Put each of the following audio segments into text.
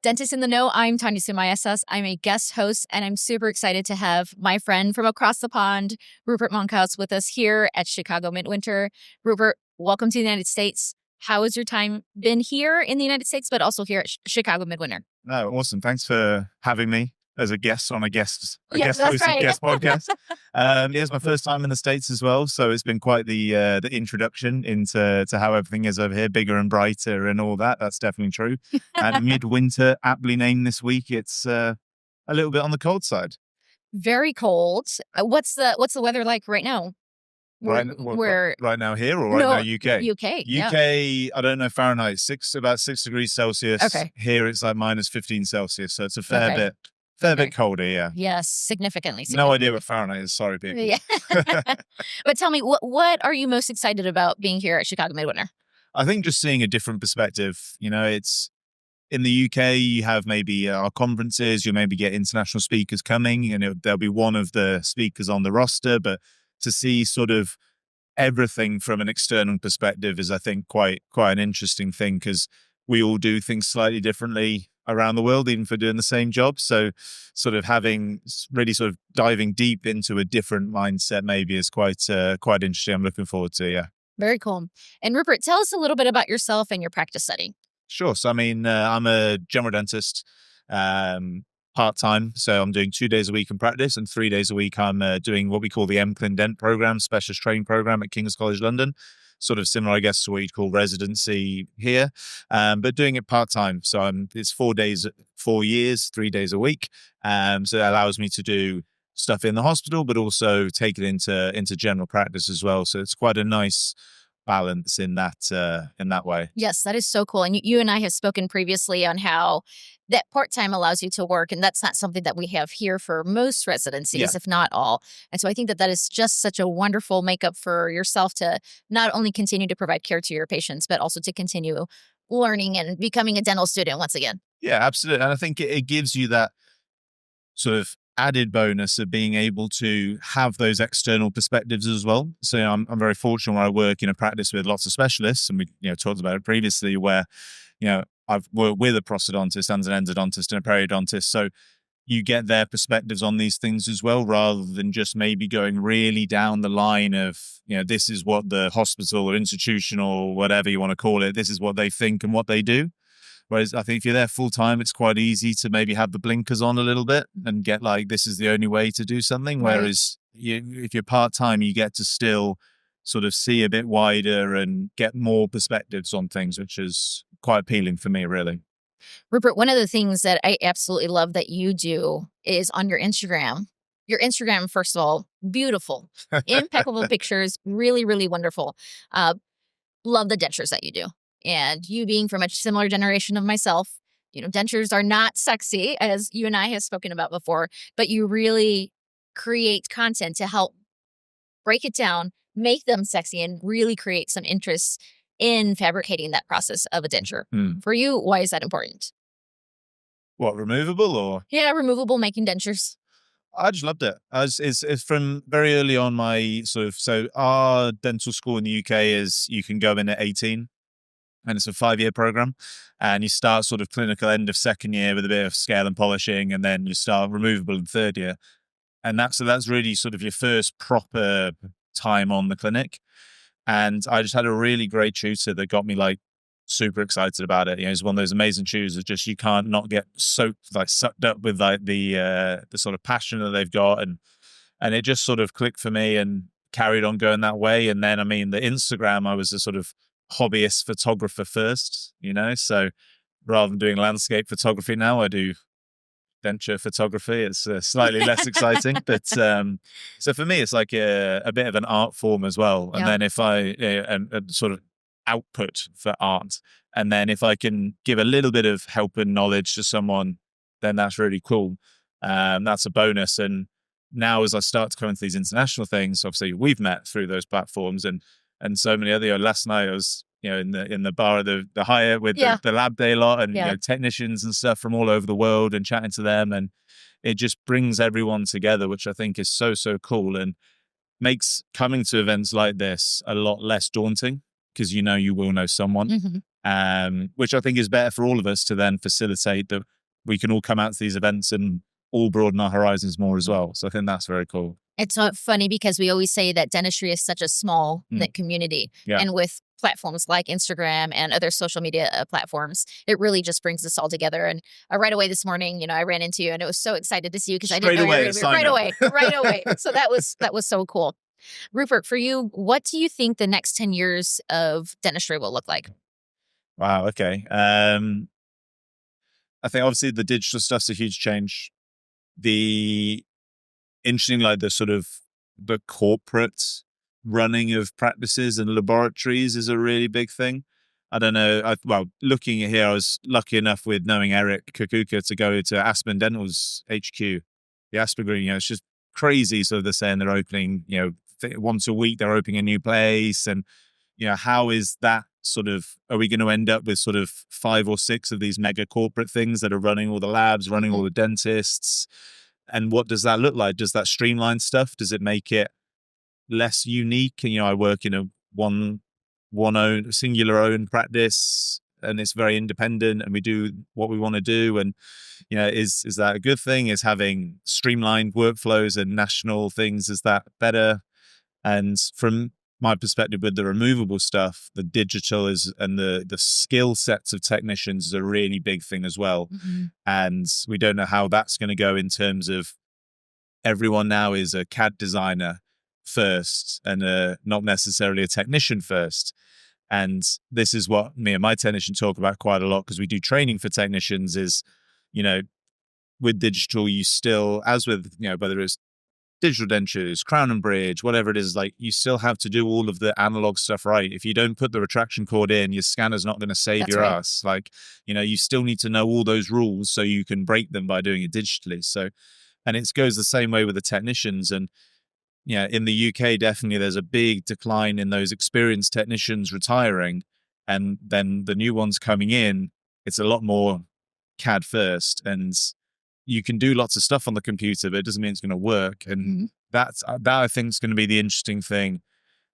Dentist in the Know, I'm Tanya Sue Maestas. I'm a guest host, and I'm super excited to have my friend from across the pond, Rupert Monkhouse, with us here at Chicago Midwinter. Rupert, welcome to the United States. How has your time been here in the United States, but also here at Chicago Midwinter? No, awesome. Thanks for having me as a guest on a guest Yes, host right. guest podcast. It's my first time in the States as well, so it's been quite the introduction into how everything is over here, bigger and brighter and all that. That's definitely true. And Midwinter, aptly named this week, it's a little bit on the cold side. Very cold. What's the weather like right now? Right now here or right now UK? UK. UK, I don't know Fahrenheit, about 6 degrees Celsius. Okay. Here it's like minus 15 Celsius, so it's a fair bit colder, yeah. Yes, significantly. No idea what Fahrenheit is. Sorry, people. Yeah. But tell me, what are you most excited about being here at Chicago Midwinter? I think just seeing a different perspective. You know, it's in the UK, you have maybe our conferences, you maybe get international speakers coming, and there'll be one of the speakers on the roster, but to see sort of everything from an external perspective is, I think, quite an interesting thing, because we all do things slightly differently around the world, even for doing the same job. So sort of diving deep into a different mindset maybe is quite interesting. I'm looking forward to, yeah. Very cool. And Rupert, tell us a little bit about yourself and your practice setting. Sure. So, I mean, I'm a general dentist, part-time. So I'm doing 2 days a week in practice, and 3 days a week I'm doing what we call the MCLIN Dent program, specialist training program at King's College London. Sort of similar, I guess, to what you'd call residency here, but doing it part-time. So it's 4 years, 3 days a week. So that allows me to do stuff in the hospital, but also take it into general practice as well. So it's quite a nice balance in that way. Yes, that is so cool. And you and I have spoken previously on how that part-time allows you to work, and that's not something that we have here for most residencies, if not all. And so I think that is just such a wonderful makeup for yourself to not only continue to provide care to your patients, but also to continue learning and becoming a dental student once again. Yeah, absolutely. And I think it gives you that sort of added bonus of being able to have those external perspectives as well. So I'm very fortunate where I work in a practice with lots of specialists, and we talked about it previously, where I've worked with a prosthodontist and an endodontist and a periodontist. So you get their perspectives on these things as well, rather than just maybe going really down the line of, this is what the hospital or institution or whatever you want to call it, this is what they think and what they do. Whereas I think if you're there full time, it's quite easy to maybe have the blinkers on a little bit and get like, this is the only way to do something. Right. Whereas if you're part time, you get to still sort of see a bit wider and get more perspectives on things, which is quite appealing for me, really. Rupert, one of the things that I absolutely love that you do is on your Instagram. Your Instagram, first of all, beautiful, impeccable pictures, really, really wonderful. Love the dentures that you do. And you being from a similar generation of myself, dentures are not sexy, as you and I have spoken about before, but you really create content to help break it down, make them sexy, and really create some interest in fabricating that process of a denture. For you, why is that important? What, removable or? Yeah, removable, making dentures. I just loved it. It's from very early on so our dental school in the UK is you can go in at 18. And it's a 5-year program, and you start sort of clinical end of second year with a bit of scale and polishing, and then you start removable in third year. And that's really sort of your first proper time on the clinic. And I just had a really great tutor that got me like super excited about it. It's one of those amazing tutors that just, you can't not get sucked up with like the sort of passion that they've got. And it just sort of clicked for me and carried on going that way. And then, I mean, the Instagram, I was a sort of hobbyist photographer first, so rather than doing landscape photography now, I do denture photography. It's slightly less exciting, but so for me it's like a bit of an art form as well. And then if I and sort of output for art, and then if I can give a little bit of help and knowledge to someone, then that's really cool. That's a bonus. And now as I start to come into these international things, obviously we've met through those platforms, and so many other. Last night I was, in the bar of the Hyatt with the lab day lot, and technicians and stuff from all over the world, and chatting to them, and it just brings everyone together, which I think is so cool, and makes coming to events like this a lot less daunting, because you will know someone, which I think is better for all of us to then facilitate that we can all come out to these events and all broaden our horizons more as well. So I think that's very cool. It's so funny because we always say that dentistry is such a small knit community. Yeah. And with platforms like Instagram and other social media platforms, it really just brings us all together. And right away this morning, I ran into you and I was so excited to see you because I didn't know you were going to be right away. So that was so cool. Rupert, for you, what do you think the next 10 years of dentistry will look like? Wow. Okay. I think obviously the digital stuff's a huge change. The interesting, like the sort of the corporate running of practices and laboratories is a really big thing. I don't know. Looking at here, I was lucky enough with knowing Eric Kukuka to go to Aspen Dental's HQ, the Aspen Green. It's just crazy. So they're saying they're opening, once a week, they're opening a new place. And, how is that sort of, are we going to end up with sort of 5 or 6 of these mega corporate things that are running all the labs, running all the dentists? And what does that look like? Does that streamline stuff? Does it make it less unique? And, I work in a singular own practice, and it's very independent, and we do what we want to do. And, is that a good thing? Is having streamlined workflows and national things, is that better? And from my perspective with the removable stuff, the digital and the skill sets of technicians is a really big thing as well. And we don't know how that's going to go in terms of everyone now is a CAD designer first and not necessarily a technician first. And this is what me and my technician talk about quite a lot, because we do training for technicians is, with digital, you still, as with, whether it's digital dentures, crown and bridge, whatever it is, like you still have to do all of the analog stuff right. If you don't put the retraction cord in, your scanner's not going to save your ass. Like, you still need to know all those rules so you can break them by doing it digitally. So, and it goes the same way with the technicians. And, in the UK, definitely there's a big decline in those experienced technicians retiring. And then the new ones coming in, it's a lot more CAD first. And you can do lots of stuff on the computer, but it doesn't mean it's going to work. And that I think is going to be the interesting thing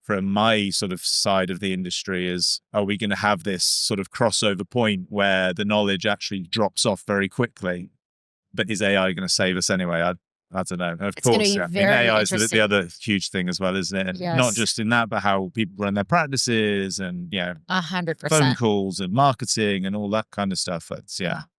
from my sort of side of the industry is, are we going to have this sort of crossover point where the knowledge actually drops off very quickly? But is AI going to save us anyway? I don't know. Of course, yeah. AI is the other huge thing as well, isn't it? Yes. Not just in that, but how people run their practices and 100% phone calls and marketing and all that kind of stuff. It's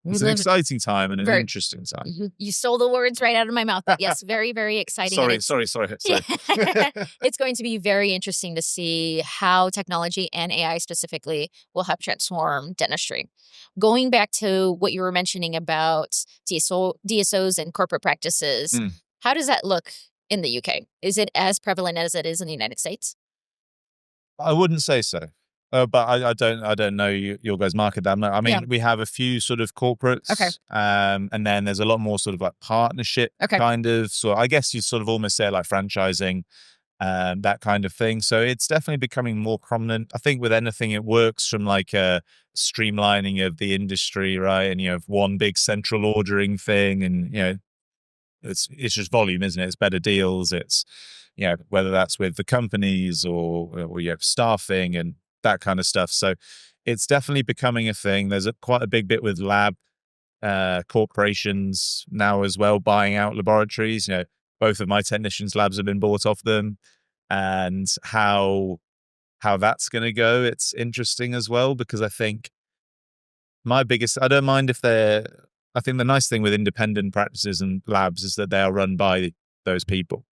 it's an exciting time and an interesting time. You stole the words right out of my mouth. But yes, very, very exciting. Sorry. It's going to be very interesting to see how technology and AI specifically will help transform dentistry. Going back to what you were mentioning about DSOs and corporate practices, how does that look in the UK? Is it as prevalent as it is in the United States? I wouldn't say so. But I don't know your guys' market that much. I mean, we have a few sort of corporates, and then there's a lot more sort of like partnership kind of. So I guess you sort of almost say like franchising, that kind of thing. So it's definitely becoming more prominent. I think with anything, it works from like a streamlining of the industry, right? And one big central ordering thing, and it's just volume, isn't it? It's better deals. It's whether that's with the companies or staffing and that kind of stuff. So it's definitely becoming a thing. There's quite a big bit with lab corporations now as well, buying out laboratories. Both of my technicians' labs have been bought off them, and how that's going to go. It's interesting as well, because I think I don't mind if I think the nice thing with independent practices and labs is that they are run by those people,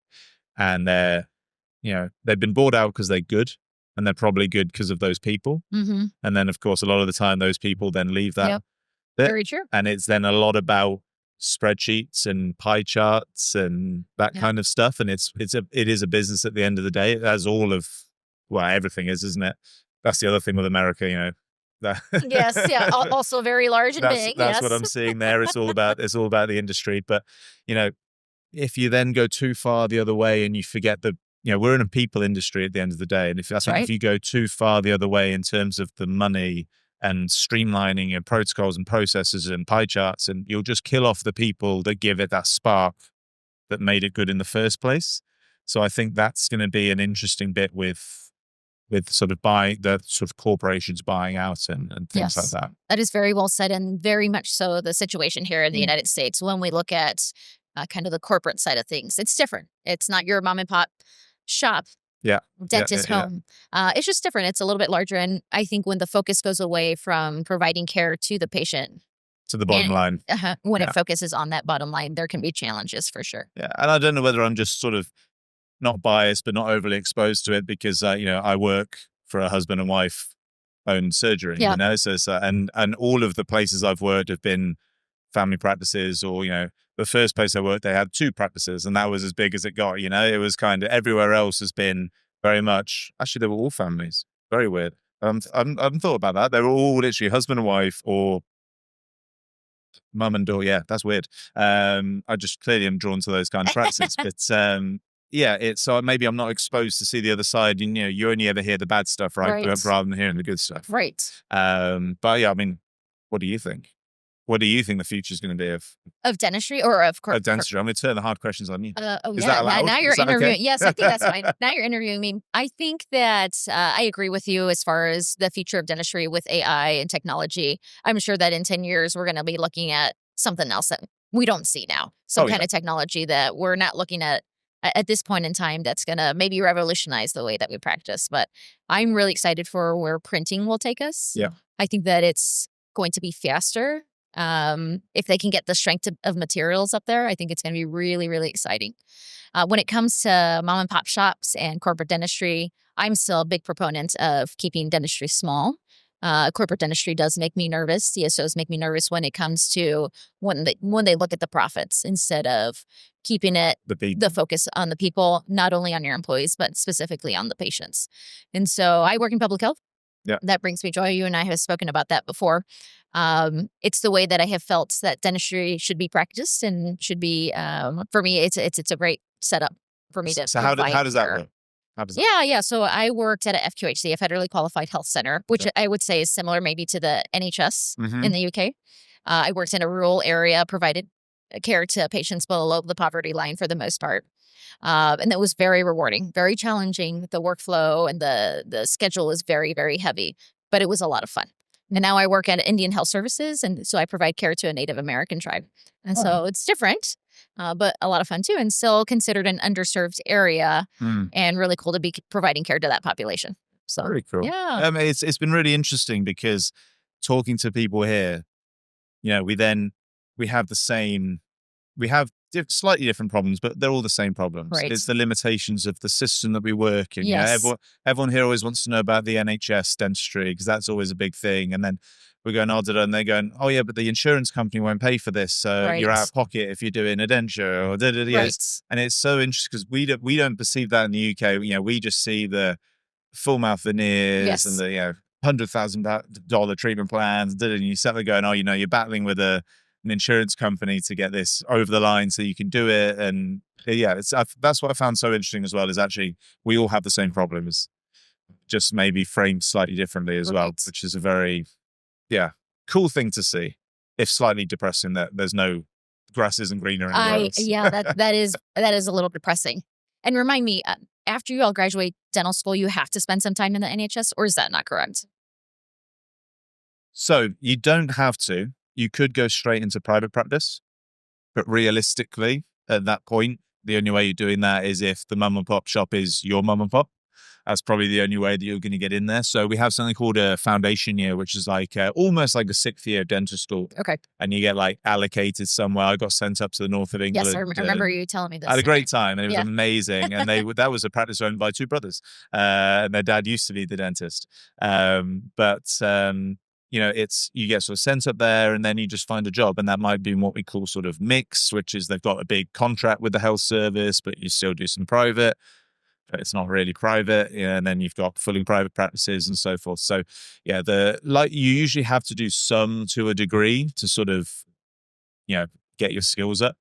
and they've been bought out because they're good. And they're probably good because of those people. And then, of course, a lot of the time, those people then leave that. bit. Very true. And it's then a lot about spreadsheets and pie charts and that kind of stuff. And it is a business at the end of the day. It has everything is, isn't it? That's the other thing with America, Yes, yeah. Also very large and big. That's what I'm seeing there. It's all about the industry. But, if you then go too far the other way and you forget that, we're in a people industry at the end of the day. And if you go too far the other way in terms of the money and streamlining and protocols and processes and pie charts, and you'll just kill off the people that give it that spark that made it good in the first place. So I think that's going to be an interesting bit with with sort of the sort of corporations buying out and things like Yes. that. That is very well said, and very much so the situation here in the United States. When we look at kind of the corporate side of things, it's different. It's not your mom and pop shop, Yeah. dentist home. It's just different. It's a little bit larger. And I think when the focus goes away from providing care to the patient, To the bottom line. when Yeah. it focuses on that bottom line, there can be challenges for sure. Yeah. And I don't know whether I'm just sort of not biased, but not overly exposed to it because, I work for a husband and wife owned surgery, Yeah. so and all of the places I've worked have been family practices or, the first place I worked, they had 2 practices and that was as big as it got, it was kind of everywhere else has been very much, actually, they were all families. Very weird. I haven't thought about that. They were all literally husband and wife or mum and daughter. Yeah, that's weird. I just clearly am drawn to those kind of practices, but, yeah, it's so maybe I'm not exposed to see the other side. You only ever hear the bad stuff, right? Right. Rather than hearing the good stuff. Right. But yeah, I mean, what do you think? What do you think the future is going to be Of dentistry or of course? of dentistry? I'm going to turn the hard questions on you. Oh Is yeah. that allowed? Now you're Is that interviewing. okay? Yes, I think that's fine. Now you're interviewing me. I think that I agree with you as far as the future of dentistry with AI and technology. I'm sure that in 10 years we're going to be looking at something else that we don't see now. Some Oh, kind yeah. of technology that we're not looking at this point in time that's going to maybe revolutionize the way that we practice. But I'm really excited for where printing will take us. Yeah. I think that it's going to be faster. If they can get the strength of materials up there, I think it's going to be really, really exciting. When it comes to mom and pop shops and corporate dentistry, I'm still a big proponent of keeping dentistry small. Corporate dentistry does make me nervous. CSOs make me nervous when it comes to when they look at the profits instead of keeping it the focus on the people, not only on your employees, but specifically on the patients. And so I work in public health. Yeah. That brings me joy. You and I have spoken about that before. It's the way that I have felt that dentistry should be practiced and should be, for me, it's a great setup for me to So how provide does that care. work? How does Yeah. So I worked at a FQHC, a federally qualified health center, which I would say is similar maybe to the NHS in the UK. I worked in a rural area, provided care to patients below the poverty line for the most part. And it was very rewarding, very challenging. The workflow and the schedule is very, very heavy, but it was a lot of fun. And now I work at Indian Health Services, and so I provide care to a Native American tribe. And so it's different, but a lot of fun too, and still considered an underserved area and really cool to be providing care to that population. So Very cool. Yeah. It's been really interesting because talking to people here, we have the same, we have slightly different problems, but they're all the same problems. Right. It's the limitations of the system that we work in. Yes. Everyone here always wants to know about the NHS dentistry because that's always a big thing. And then we're going, and they're going, oh yeah, but the insurance company won't pay for this. So you're out of pocket if you're doing a denture or Right. And it's so interesting because we don't perceive that in the UK. We just see the full mouth veneers and the $100,000 treatment plans. And you suddenly going, you're battling with an insurance company to get this over the line so you can do it. And that's what I found so interesting as well, is actually we all have the same problems, just maybe framed slightly differently as well, which is a very cool thing to see, if slightly depressing that there's no grass isn't greener anywhere else. That is a little depressing. And remind me, after you all graduate dental school, you have to spend some time in the NHS, or is that not correct? So you don't have to. You could go straight into private practice, but realistically, at that point, the only way you're doing that is if the mum and pop shop is your mum and pop. That's probably the only way that you're going to get in there. So we have something called a foundation year, which is like almost like a 6th year dental school. Okay. And you get like allocated somewhere. I got sent up to the north of England. Yes, I remember you telling me this. I had a great time and it was amazing. And that was a practice owned by 2 brothers. And their dad used to be the dentist. You get sort of sent up there and then you just find a job. And that might be what we call sort of mix, which is they've got a big contract with the health service, but you still do some private. But it's not really private, and then you've got fully private practices and so forth. So, you usually have to do some to a degree to sort of, get your skills up,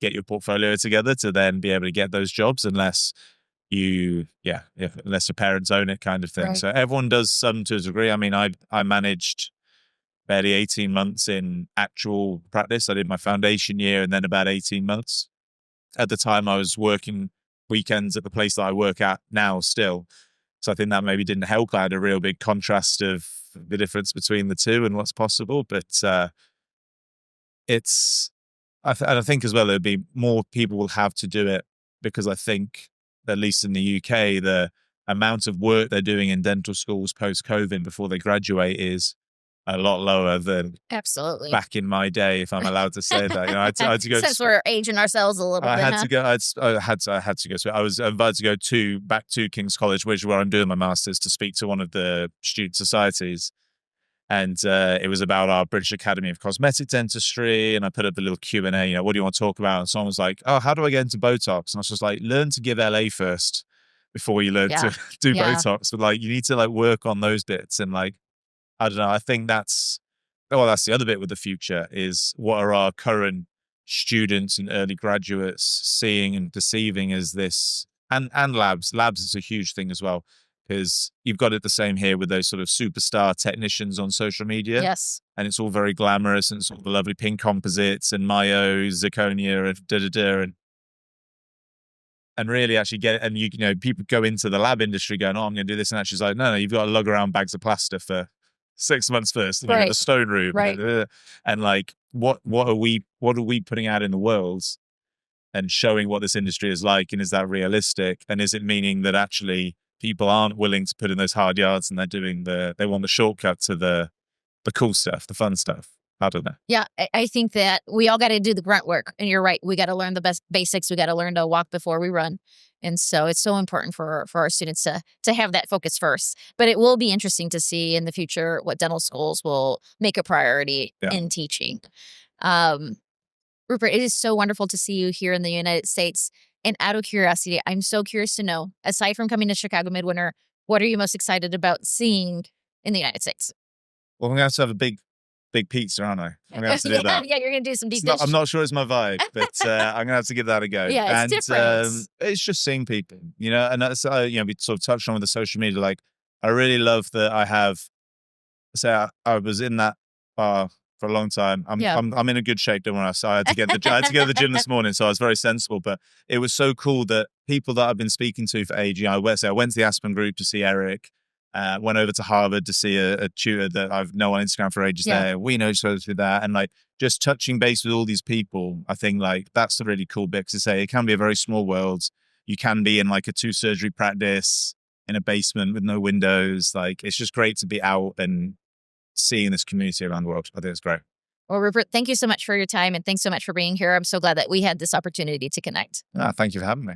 get your portfolio together to then be able to get those jobs, unless unless your parents own it, kind of thing. Right. So everyone does some to a degree. I mean, I managed barely 18 months in actual practice. I did my foundation year and then about 18 months. At the time, I was working weekends at the place that I work at now still. So I think that maybe didn't help. I had a real big contrast of the difference between the two and what's possible. But it's, and I think as well, there'll be more people will have to do it, because I think, at least in the UK, the amount of work they're doing in dental schools post-COVID before they graduate is a lot lower than Absolutely. back in my day, if I'm allowed to say that. You know, I had to go. Since we're aging ourselves a little I bit, had huh? to go. I had to go. So I was invited to go back to King's College, which is where I'm doing my masters, to speak to one of the student societies, and it was about our British Academy of Cosmetic Dentistry. And I put up a little Q&A. You know, what do you want to talk about? And someone was like, "Oh, how do I get into Botox?" And I was just like, "Learn to give LA first before you learn Yeah. to do Yeah. Botox." But like, you need to like work on those bits, and like, I don't know. I think that's the other bit with the future is, what are our current students and early graduates seeing and perceiving as this, and labs. Labs is a huge thing as well, because you've got it the same here with those sort of superstar technicians on social media. Yes. And it's all very glamorous, and it's all the lovely pink composites and Mayo, zirconia, and da-da-da. And really actually get it. And you know, people go into the lab industry going, "Oh, I'm going to do this." And actually it's like, no, you've got to lug around bags of plaster for 6 months first, and you're in the stone room. Right. And like, what are we putting out in the world and showing what this industry is like? And is that realistic? And is it meaning that actually people aren't willing to put in those hard yards, and they want the shortcut to the cool stuff, the fun stuff? I don't know. Yeah, I think that we all got to do the grunt work. And you're right. We got to learn the best basics. We got to learn to walk before we run. And so it's so important for our students to have that focus first. But it will be interesting to see in the future what dental schools will make a priority in teaching. Rupert, it is so wonderful to see you here in the United States. And out of curiosity, I'm so curious to know, aside from coming to Chicago Midwinter, what are you most excited about seeing in the United States? Well, I'm going to have a big pizza, aren't I? I'm going to have to do that. Yeah, you're going to do some deep dish. I'm not sure it's my vibe, but I'm going to have to give that a go. Yeah, it's different. It's just seeing people, you know, and that's, you know, we sort of touched on with the social media. Like, I really love that I have, say, I was in that bar for a long time. I'm in a good shape, don't worry. So I had to get I had to go to the gym this morning, so I was very sensible. But it was so cool that people that I've been speaking to for ages, I went to the Aspen group to see Eric. Went over to Harvard to see a tutor that I've known on Instagram for ages there. We know each other through that. And like, just touching base with all these people, I think like that's the really cool bit, to say it can be a very small world. You can be in like a 2-surgery practice in a basement with no windows. Like, it's just great to be out and seeing this community around the world. I think it's great. Well, Rupert, thank you so much for your time, and thanks so much for being here. I'm so glad that we had this opportunity to connect. Thank you for having me.